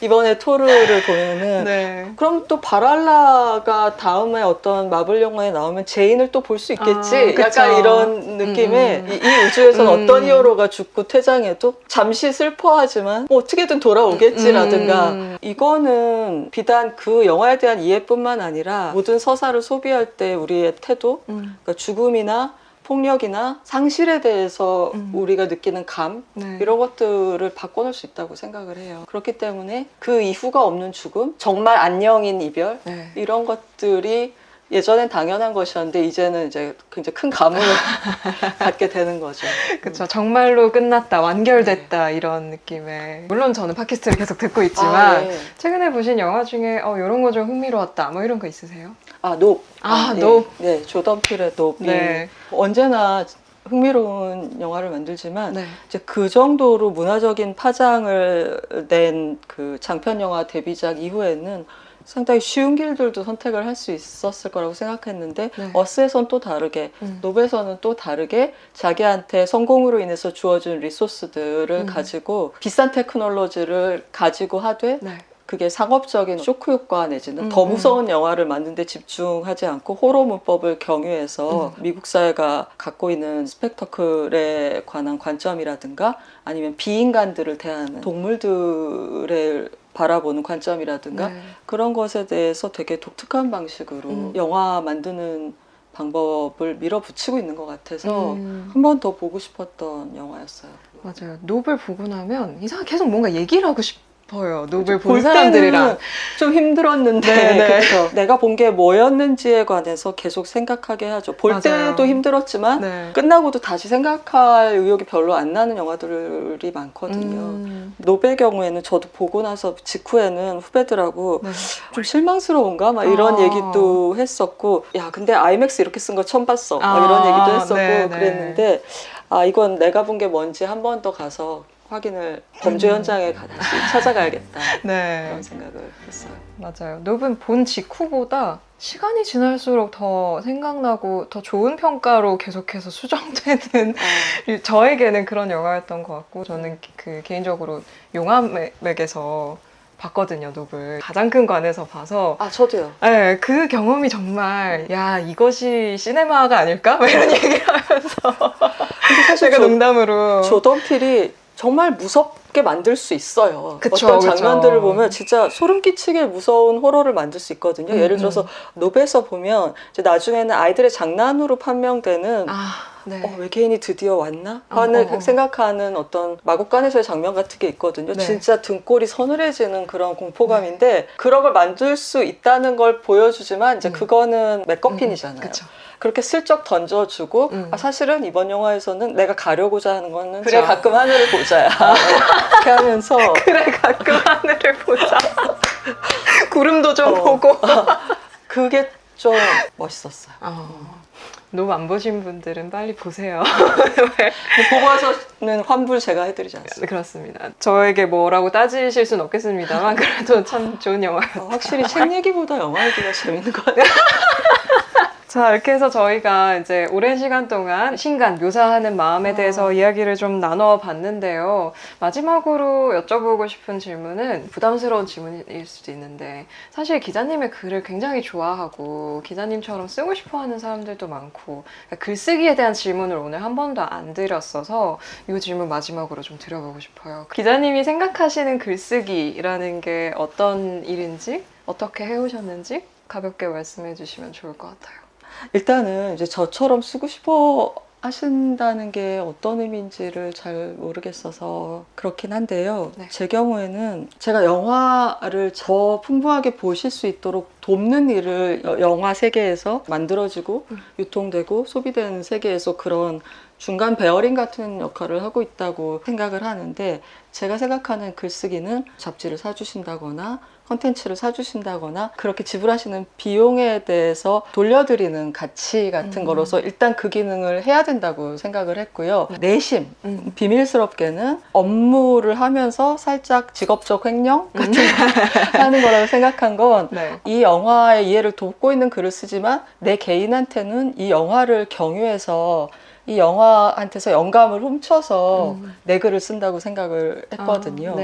이번에 토르를 보면은 네. 그럼 또 발할라가 다음에 어떤 마블 영화에 나오면 제인을 또 볼 수 있겠지? 그쵸. 약간 이런 느낌의 이 우주에서는 어떤 히어로가 죽고 퇴장해도 잠시 슬퍼하지만 뭐 어떻게든 돌아오겠지라든가 이거는 비단 그 영화에 대한 이해뿐만 아니라 모든 서사를 소비할 때 우리의 태도, 그러니까 죽음이나 폭력이나 상실에 대해서 우리가 느끼는 감 네. 이런 것들을 바꿔놓을 수 있다고 생각을 해요. 그렇기 때문에 그 이후가 없는 죽음, 정말 안녕인 이별 네. 이런 것들이 예전엔 당연한 것이었는데 이제는 이제 굉장히 큰 감흥을 갖게 되는 거죠. 그쵸. 정말로 끝났다, 완결됐다, 이런 느낌의. 물론 저는 팟캐스트를 계속 듣고 있지만, 네. 최근에 보신 영화 중에, 이런 거 좀 흥미로웠다, 뭐 이런 거 있으세요? 높. 높. 네, 조던 필의 높이 네. 언제나 흥미로운 영화를 만들지만 네. 이제 그 정도로 문화적인 파장을 낸 그 장편 영화 데뷔작 이후에는 상당히 쉬운 길들도 선택을 할 수 있었을 거라고 생각했는데 네. 어스에선 또 다르게 노베에서는 또 다르게 자기한테 성공으로 인해서 주어진 리소스들을 가지고 비싼 테크놀로지를 가지고 하되 네. 그게 상업적인 쇼크 효과 내지는 더 무서운 영화를 만드는 데 집중하지 않고 호러 문법을 경유해서 미국 사회가 갖고 있는 스펙터클에 관한 관점이라든가 아니면 비인간들을 대하는 동물들을 바라보는 관점이라든가 네. 그런 것에 대해서 되게 독특한 방식으로 영화 만드는 방법을 밀어붙이고 있는 것 같아서 한 번 더 보고 싶었던 영화였어요. 맞아요. 노블 보고 나면 이상하게 계속 뭔가 얘기를 하고 싶어요. 노블 본 볼 사람들이랑. 때는 좀 힘들었는데 네, 네. 그렇죠. 내가 본 게 뭐였는지에 관해서 계속 생각하게 하죠. 볼 맞아요. 때도 힘들었지만 네. 끝나고도 다시 생각할 의욕이 별로 안 나는 영화들이 많거든요. 노베 경우에는 저도 보고 나서 직후에는 후배들하고 네. 좀 실망스러운가? 막 이런 아. 얘기도 했었고, 야, 근데 아이맥스 이렇게 쓴 거 처음 봤어. 막 아, 이런 얘기도 했었고, 네, 네. 그랬는데, 아, 이건 내가 본 게 뭔지 한 번 더 가서 확인을, 범죄 현장에 다시 찾아가야겠다. 네. 그런 생각을 했어요. 맞아요. 노블 본 직후보다 시간이 지날수록 더 생각나고 더 좋은 평가로 계속해서 수정되는 저에게는 그런 영화였던 것 같고 저는 그 개인적으로 용암맥에서 봤거든요, 노블. 가장 큰 관에서 봐서 아, 저도요. 네, 그 경험이 정말 야 이것이 시네마가 아닐까? 막 이런 얘기를 하면서 근데 사실 제가 농담으로 조던 필이 정말 무섭게 만들 수 있어요. 그쵸, 어떤 그쵸. 장면들을 보면 진짜 소름 끼치게 무서운 호러를 만들 수 있거든요. 예를 들어서 노베에서 보면 이제 나중에는 아이들의 장난으로 판명되는 네. 외계인이 드디어 왔나? 하는 생각하는 어떤 마곡간에서의 장면 같은 게 있거든요. 네. 진짜 등골이 서늘해지는 그런 공포감인데 그런 걸 만들 수 있다는 걸 보여주지만 이제 그거는 맥거핀이잖아요. 그쵸. 그렇게 슬쩍 던져주고 아, 사실은 이번 영화에서는 내가 가려고자 하는 거는 그래 그쵸. 가끔 하늘을 보자 이렇게 하면서 그래 가끔 하늘을 보자. 구름도 좀 보고. 그게 좀 멋있었어요. 너무 안 보신 분들은 빨리 보세요. 보고 와서는 환불 제가 해드리지 않습니다. 그렇습니다. 저에게 뭐라고 따지실 순 없겠습니다만 그래도 참 좋은 영화였어요. 확실히 책 얘기보다 영화 얘기가 재밌는 것 같아요. 자, 이렇게 해서 저희가 이제 오랜 시간 동안 신간, 묘사하는 마음에 대해서 이야기를 좀 나눠봤는데요. 마지막으로 여쭤보고 싶은 질문은 부담스러운 질문일 수도 있는데 사실 기자님의 글을 굉장히 좋아하고 기자님처럼 쓰고 싶어하는 사람들도 많고 그러니까 글쓰기에 대한 질문을 오늘 한 번도 안 드렸어서 이 질문 마지막으로 좀 드려보고 싶어요. 기자님이 생각하시는 글쓰기라는 게 어떤 일인지 어떻게 해오셨는지 가볍게 말씀해 주시면 좋을 것 같아요. 일단은 이제 저처럼 쓰고 싶어 하신다는 게 어떤 의미인지를 잘 모르겠어서 그렇긴 한데요. 네. 제 경우에는 제가 영화를 더 풍부하게 보실 수 있도록 돕는 일을 영화 세계에서 만들어지고 유통되고 소비되는 세계에서 그런 중간 베어링 같은 역할을 하고 있다고 생각을 하는데 제가 생각하는 글쓰기는 잡지를 사주신다거나 컨텐츠를 사주신다거나 그렇게 지불하시는 비용에 대해서 돌려드리는 가치 같은 거로서 일단 그 기능을 해야 된다고 생각을 했고요. 내심, 비밀스럽게는 업무를 하면서 살짝 직업적 횡령 같은 거 하는 거라고 생각한 건 이 영화의 이해를 돕고 있는 글을 쓰지만 내 개인한테는 이 영화를 경유해서 이 영화한테서 영감을 훔쳐서 내 글을 쓴다고 생각을 했거든요.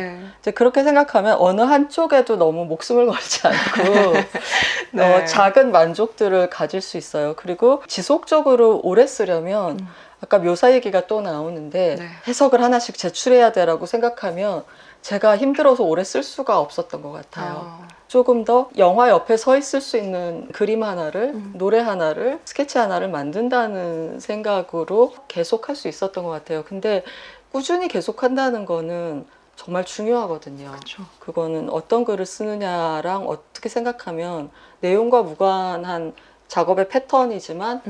이제 그렇게 생각하면 어느 한쪽에도 너무 목숨을 걸지 않고 작은 만족들을 가질 수 있어요. 그리고 지속적으로 오래 쓰려면 아까 묘사 얘기가 또 나오는데 해석을 하나씩 제출해야 되라고 생각하면 제가 힘들어서 오래 쓸 수가 없었던 것 같아요. 조금 더 영화 옆에 서 있을 수 있는 그림 하나를, 노래 하나를, 스케치 하나를 만든다는 생각으로 계속 할 수 있었던 것 같아요. 근데 꾸준히 계속 한다는 거는 정말 중요하거든요. 그쵸. 그거는 어떤 글을 쓰느냐랑 어떻게 생각하면 내용과 무관한 작업의 패턴이지만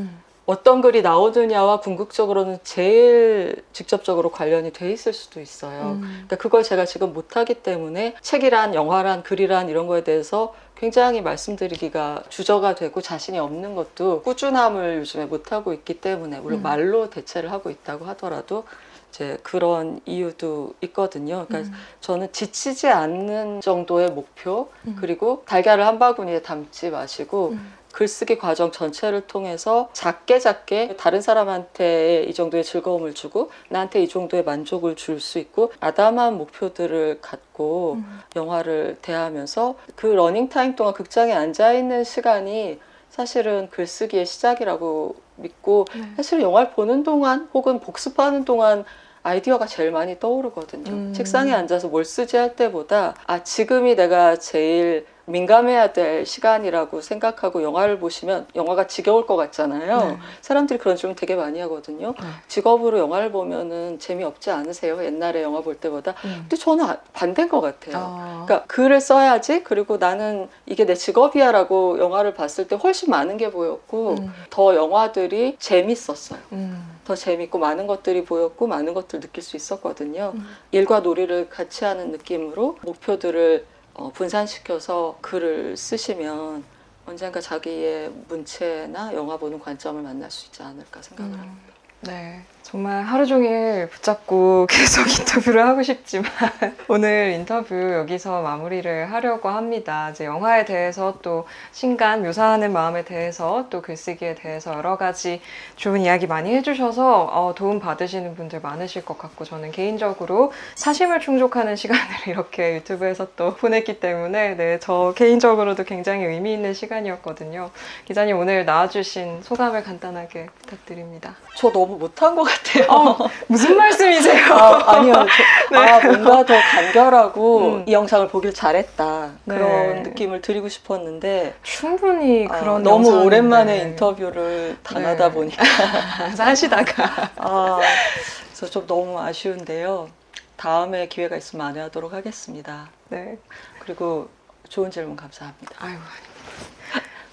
어떤 글이 나오느냐와 궁극적으로는 제일 직접적으로 관련이 돼 있을 수도 있어요. 그러니까 그걸 제가 지금 못하기 때문에 책이란 영화란 글이란 이런 거에 대해서 굉장히 말씀드리기가 주저가 되고 자신이 없는 것도 꾸준함을 요즘에 못하고 있기 때문에 물론 말로 대체를 하고 있다고 하더라도 이제 그런 이유도 있거든요. 그러니까 저는 지치지 않는 정도의 목표, 그리고 달걀을 한 바구니에 담지 마시고 글쓰기 과정 전체를 통해서 작게 다른 사람한테 이 정도의 즐거움을 주고 나한테 이 정도의 만족을 줄 수 있고 아담한 목표들을 갖고 영화를 대하면서 그 러닝타임 동안 극장에 앉아있는 시간이 사실은 글쓰기의 시작이라고 믿고 사실 영화를 보는 동안 혹은 복습하는 동안 아이디어가 제일 많이 떠오르거든요. 책상에 앉아서 뭘 쓰지 할 때보다 지금이 내가 제일 민감해야 될 시간이라고 생각하고 영화를 보시면 영화가 지겨울 것 같잖아요. 네. 사람들이 그런 질문 되게 많이 하거든요. 네. 직업으로 영화를 보면은 재미없지 않으세요? 옛날에 영화 볼 때보다. 근데 저는 반대인 것 같아요. 그러니까 글을 써야지, 그리고 나는 이게 내 직업이야 라고 영화를 봤을 때 훨씬 많은 게 보였고 더 영화들이 재밌었어요. 더 재밌고 많은 것들이 보였고 많은 것들을 느낄 수 있었거든요. 일과 놀이를 같이 하는 느낌으로 목표들을 분산시켜서 글을 쓰시면 언젠가 자기의 문체나 영화 보는 관점을 만날 수 있지 않을까 생각을 합니다. 네, 정말 하루 종일 붙잡고 계속 인터뷰를 하고 싶지만 오늘 인터뷰 여기서 마무리를 하려고 합니다. 이제 영화에 대해서 또 신간 묘사하는 마음에 대해서 또 글쓰기에 대해서 여러 가지 좋은 이야기 많이 해주셔서 도움 받으시는 분들 많으실 것 같고 저는 개인적으로 사심을 충족하는 시간을 이렇게 유튜브에서 또 보냈기 때문에 네, 저 개인적으로도 굉장히 의미 있는 시간이었거든요. 기자님 오늘 나와주신 소감을 간단하게 부탁드립니다. 저 너무 못한 것 같아요. 무슨 말씀이세요? 아니요. 뭔가 더 간결하고 이 영상을 보길 잘했다. 그런 네. 느낌을 드리고 싶었는데 충분히 그런 너무 영상인데. 오랜만에 인터뷰를 당하다 네. 보니까 하시다가 그래서 좀 너무 아쉬운데요. 다음에 기회가 있으면 만회하도록 하겠습니다. 네. 그리고 좋은 질문 감사합니다. 아이고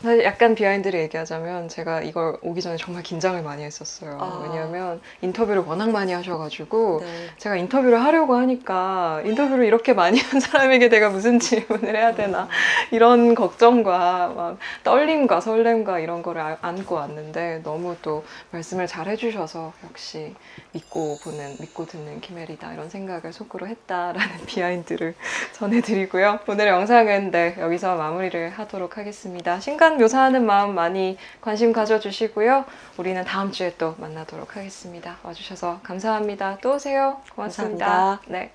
사실 약간 비하인드를 얘기하자면 제가 이걸 오기 전에 정말 긴장을 많이 했었어요. 왜냐하면 인터뷰를 워낙 많이 하셔가지고 네. 제가 인터뷰를 하려고 하니까 인터뷰를 이렇게 많이 한 사람에게 내가 무슨 질문을 해야 되나 이런 걱정과 막 떨림과 설렘과 이런 거를 안고 왔는데 너무 또 말씀을 잘 해주셔서 역시 믿고 듣는 김혜리다 이런 생각을 속으로 했다라는 비하인드를 전해드리고요. 오늘 영상은 네, 여기서 마무리를 하도록 하겠습니다. 신간 묘사하는 마음 많이 관심 가져주시고요. 우리는 다음 주에 또 만나도록 하겠습니다. 와주셔서 감사합니다. 또 오세요. 고맙습니다. 감사합니다. 네.